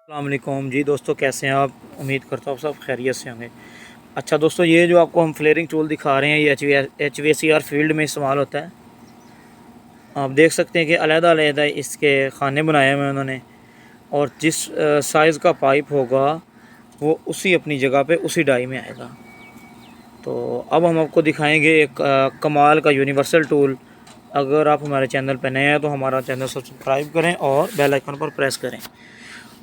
अस्सलाम वालेकुम जी दोस्तों, कैसे हैं आप? उम्मीद करता हूँ सब खैरियत से होंगे। अच्छा दोस्तों, ये जो आपको हम फ्लेयरिंग टूल दिखा रहे हैं ये HVAC फील्ड में इस्तेमाल होता है। आप देख सकते हैं कि अलग-अलग इसके खाने बनाए हुए हैं उन्होंने, और जिस साइज़ का पाइप होगा वो उसी अपनी जगह पे उसी डाई में आएगा। तो अब हम आपको दिखाएंगे एक कमाल का यूनिवर्सल टूल। अगर आप हमारे चैनल पर नए हैं तो हमारा चैनल सब्सक्राइब करें और बेल आइकन पर प्रेस करें।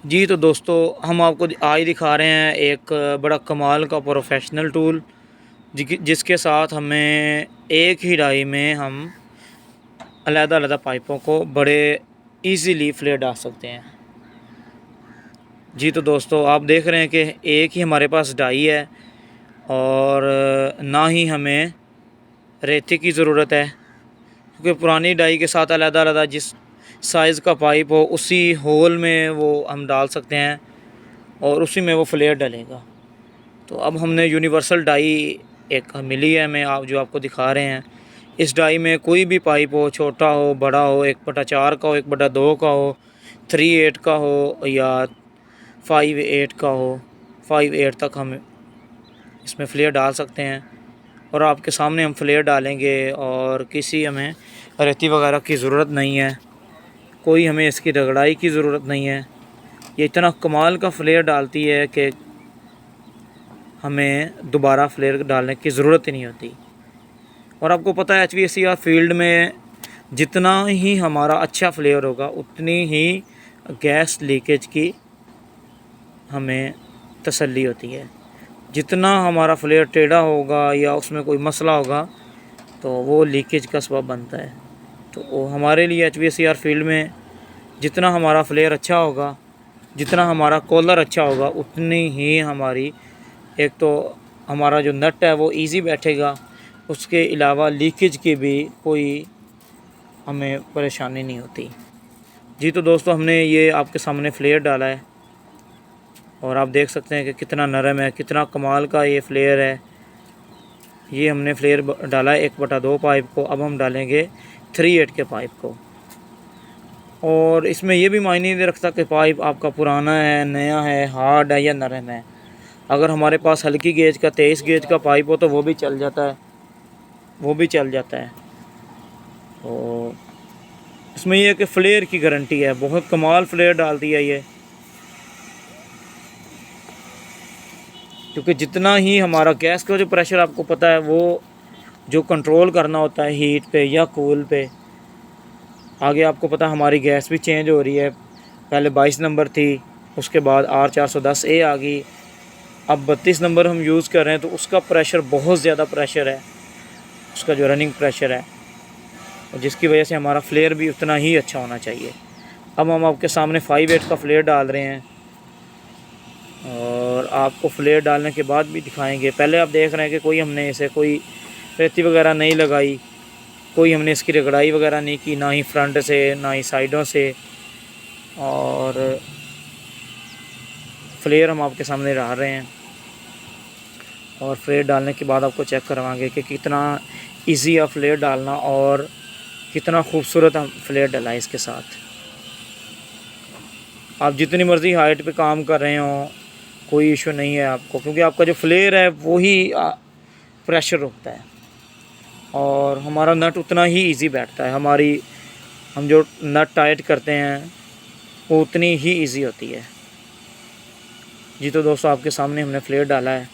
जी तो दोस्तों, हम आपको आज दिखा रहे हैं एक बड़ा कमाल का प्रोफेशनल टूल जिसके साथ हमें एक ही डाई में हम अलग-अलग पाइपों को बड़े इजीली फ्लेयर डाल सकते हैं। जी तो दोस्तों, आप देख रहे हैं कि एक ही हमारे पास डाई है और ना ही हमें रेती की ज़रूरत है, क्योंकि पुरानी डाई के साथ अलग-अलग जिस साइज़ का पाइप हो उसी होल में वो हम डाल सकते हैं और उसी में वो फ्लेयर डलेगा। तो अब हमने यूनिवर्सल डाई एक मिली है हमें, आप जो आपको दिखा रहे हैं। इस डाई में कोई भी पाइप हो, छोटा हो बड़ा हो, 1/4 का हो, 1/2 का हो, 3/8 का हो या 5/8 का हो, 5/8 तक हम इसमें फ्लेयर डाल सकते हैं। और आपके सामने हम फ्लेयर डालेंगे और किसी हमें रेती वगैरह की ज़रूरत नहीं है, कोई हमें इसकी रगड़ाई की ज़रूरत नहीं है। ये इतना कमाल का फ्लेयर डालती है कि हमें दोबारा फ्लेयर डालने की ज़रूरत ही नहीं होती। और आपको पता है HVAC फील्ड में जितना ही हमारा अच्छा फ्लेयर होगा उतनी ही गैस लीकेज की हमें तसल्ली होती है। जितना हमारा फ्लेयर टेढ़ा होगा या उसमें कोई मसला होगा तो वो लीकेज का सबब बनता है। तो वो हमारे लिए HVAC फील्ड में जितना हमारा फ्लेयर अच्छा होगा, जितना हमारा कॉलर अच्छा होगा, उतनी ही हमारी एक तो हमारा जो नट है वो इजी बैठेगा, उसके अलावा लीकेज की भी कोई हमें परेशानी नहीं होती। जी तो दोस्तों, हमने ये आपके सामने फ्लेयर डाला है और आप देख सकते हैं कि कितना नरम है, कितना कमाल का ये फ्लेयर है। ये हमने फ्लेयर डाला है 1/2 पाइप को, अब हम डालेंगे 3/8 के पाइप को। और इसमें ये भी मायने नहीं रखता कि पाइप आपका पुराना है, नया है, हार्ड है या नरम है। अगर हमारे पास हल्की गेज का 23 गेज का पाइप हो तो वो भी चल जाता है, वो भी चल जाता है। तो इसमें यह है कि फ्लेयर की गारंटी है, बहुत कमाल फ्लेयर डालती है ये। क्योंकि जितना ही हमारा गैस का जो प्रेशर आपको पता है वो जो कंट्रोल करना होता है हीट पे या कूल पे, आगे आपको पता है हमारी गैस भी चेंज हो रही है। पहले 22 नंबर थी, उसके बाद R410A आ गई, अब 32 नंबर हम यूज़ कर रहे हैं। तो उसका प्रेशर बहुत ज़्यादा प्रेशर है, उसका जो रनिंग प्रेशर है, और जिसकी वजह से हमारा फ्लेयर भी उतना ही अच्छा होना चाहिए। अब हम आपके सामने 5/8 का फ्लेयर डाल रहे हैं और आपको फ्लेयर डालने के बाद भी दिखाएंगे। पहले आप देख रहे हैं कि कोई हमने इसे कोई रेती वगैरह नहीं लगाई, कोई हमने इसकी रगड़ाई वगैरह नहीं की, ना ही फ्रंट से ना ही साइडों से। और फ्लेयर हम आपके सामने डाल रहे हैं और फ्लेयर डालने के बाद आपको चेक करवाएंगे कि कितना इजी है फ्लेयर डालना और कितना खूबसूरत हम फ्लेयर डला है इसके साथ। आप जितनी मर्ज़ी हाइट पे काम कर रहे हो कोई इशू नहीं है आपको, क्योंकि आपका जो फ्लेयर है वो ही प्रेशर रोकता है और हमारा नट उतना ही इजी बैठता है। हम जो नट टाइट करते हैं वो उतनी ही इजी होती है। जी तो दोस्तों, आपके सामने हमने फ्लेयर डाला है,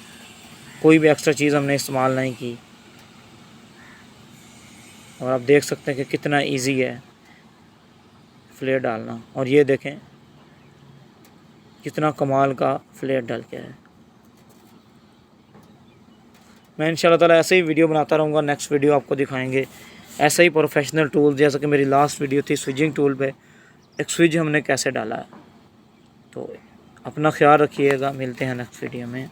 कोई भी एक्स्ट्रा चीज़ हमने इस्तेमाल नहीं की, और आप देख सकते हैं कि कितना इजी है फ्लेयर डालना। और ये देखें कितना कमाल का फ्लेयर डल गया है। मैं इंशाल्लाह ताला ऐसे ही वीडियो बनाता रहूँगा, नेक्स्ट वीडियो आपको दिखाएंगे ऐसा ही प्रोफेशनल टूल, जैसा कि मेरी लास्ट वीडियो थी स्विचिंग टूल पे, एक स्विच हमने कैसे डाला है। तो अपना ख्याल रखिएगा, मिलते हैं नेक्स्ट वीडियो में।